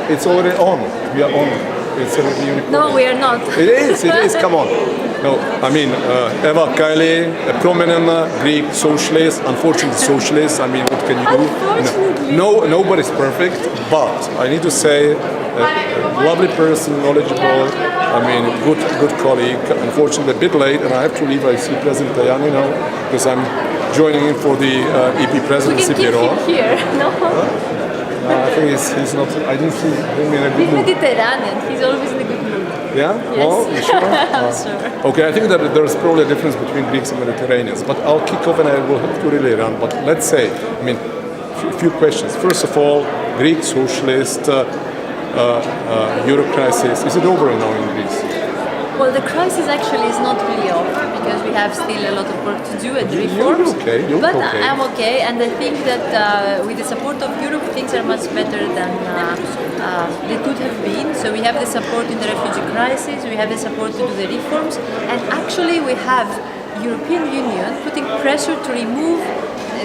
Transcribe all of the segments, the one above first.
it's already on. We are on. It's already recording. No, we are not. It is, come on. No, I mean, Eva KAILI, a prominent Greek socialist, unfortunately socialist, I mean, what can you do? Unfortunately. No, nobody's perfect, but I need to say, a lovely person, knowledgeable, I mean, good colleague, unfortunately a bit late, and I have to leave. I see President Tajani now, because I'm joining in for the EP presidency We can keep bureau. him here, no? I think he's not, I didn't see him in a good He's mood. Mediterranean, he's always in a good mood. Yeah? Yes. Well, you sure? I'm sure. Okay, I think that there's probably a difference between Greeks and Mediterraneans, but I'll kick off and I will have to really run. But let's say, I mean, a few questions. First of all, Greek socialist, Euro crisis, is it over now in Greece? Well, the crisis actually is not really over because we have still a lot of work to do and reforms. You're okay, you're but okay. I'm okay, and I think that with the support of Europe, things are much better than they could have been. So we have the support in the refugee crisis, we have the support to do the reforms, and actually we have European Union putting pressure to remove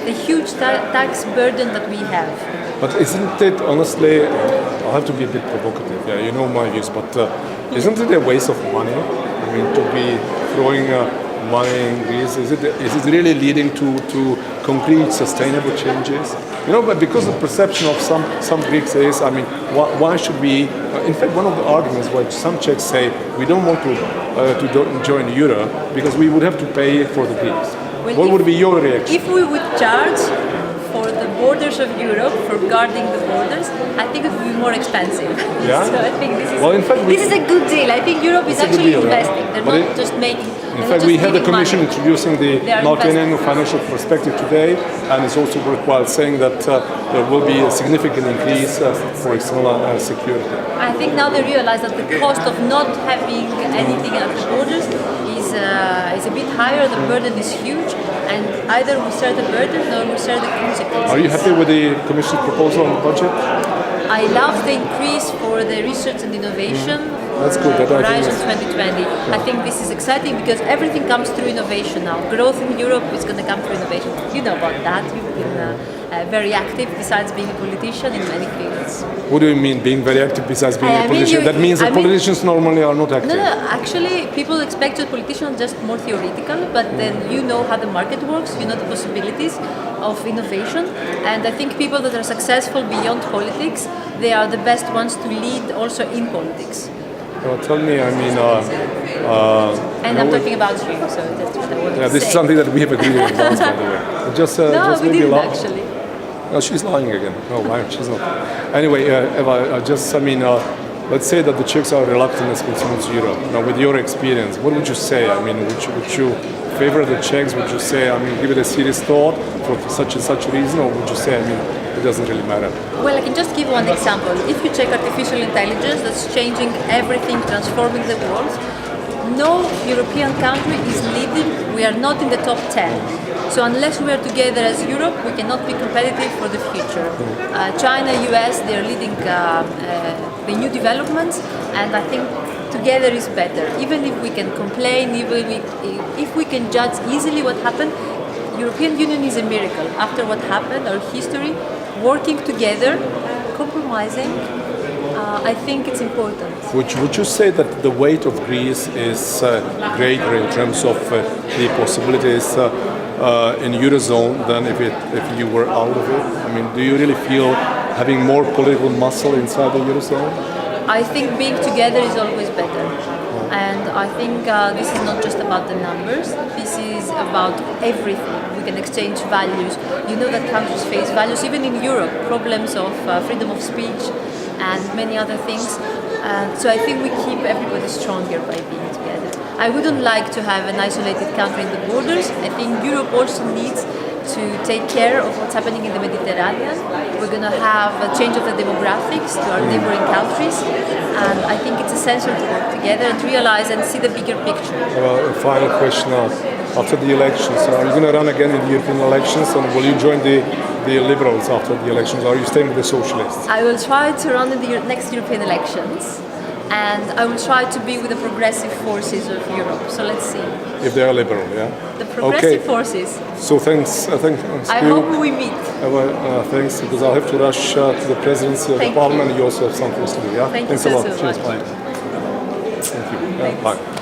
the huge tax burden that we have. But isn't it, honestly, I'll have to be a bit provocative, yeah, you know my views, but isn't it a waste of money? I mean, to be throwing money in Greece, is it really leading to concrete, sustainable changes? You know, but because the perception of some Greeks is, I mean, why should we, in fact, one of the arguments why some Czechs say we don't want to join the euro because we would have to pay for the Greeks. Well, What would be your reaction? If we would charge for the borders of Europe, for guarding the borders, I think it would be more expensive. Yeah? So I think this is, Well, in fact, this is a good deal. I think Europe is It's a good actually deal, yeah. investing. They're But not just making. In fact, we had the Commission introducing the They are multi-annual financial perspective today, and it's also worthwhile saying that there will be a significant increase for external security. I think now they realize that the cost of not having anything at the borders is a bit higher. The burden is huge, and either we share the burden or we share the consequences. Are you happy with the Commission's proposal on the budget? I love the increase for the research and innovation. That's good. That I think Horizon is- 2020. I think this is exciting because everything comes through innovation now. Growth in Europe is going to come through innovation. You know about that. You've been very active besides being a politician in many fields. What do you mean, being very active besides being I a mean, politician? you- That means that I mean- politicians normally are not active. No, actually, people expect a politician just more theoretical, but then you know how the market works, you know the possibilities of innovation, and I think people that are successful beyond politics, they are the best ones to lead also in politics. Tell me, I mean... And I'm talking about you, so that's what I wanted Yeah, to this say. is something that we have agreed in advance, by the way. Just No, we maybe didn't laugh. actually. No, she's lying again. No, she's not. Anyway, Eva, let's say that the Czechs are reluctant as concerns Europe. Now, with your experience, what would you say? I mean, would you favor the Czechs? Would you say, I mean, give it a serious thought for such and such reason, or would you say, I mean, it doesn't really matter? Well, I can just give one example. If you check artificial intelligence, that's changing everything, transforming the world. No European country is leading. We are not in the top 10. So unless we are together as Europe, we cannot be competitive for the future. China, US, they are leading the new developments, and I think together is better. Even if we can complain, if we can judge easily what happened, European Union is a miracle. After what happened, our history, working together, compromising, I think it's important. Would you say that the weight of Greece is greater in terms of the possibilities in Eurozone than if you were out of it? I mean, do you really feel having more political muscle inside the Eurozone? I think being together is always better. And I think this is not just about the numbers, this is about everything. We can exchange values. You know that countries face values, even in Europe, problems of freedom of speech and many other things. So I think we keep everybody stronger by being together. I wouldn't like to have an isolated country in the borders. I think Europe also needs to take care of what's happening in the Mediterranean. We're going to have a change of the demographics to our neighboring countries, and I think it's essential to work together and realize and see the bigger picture. A final question after the elections. Are you going to run again in the European elections, and will you join the Liberals after the elections? Or are you staying with the Socialists? I will try to run in the next European elections, and I will try to be with the progressive forces of Europe. So let's see. If they are liberal, yeah. The progressive forces. So thanks. I hope we meet. Thanks, because I have to rush to the presidency of the Thank parliament. You You also have something to do, yeah. Thank Thanks you a lot. so Cheers. much. Bye. Thank you. Thanks. Bye.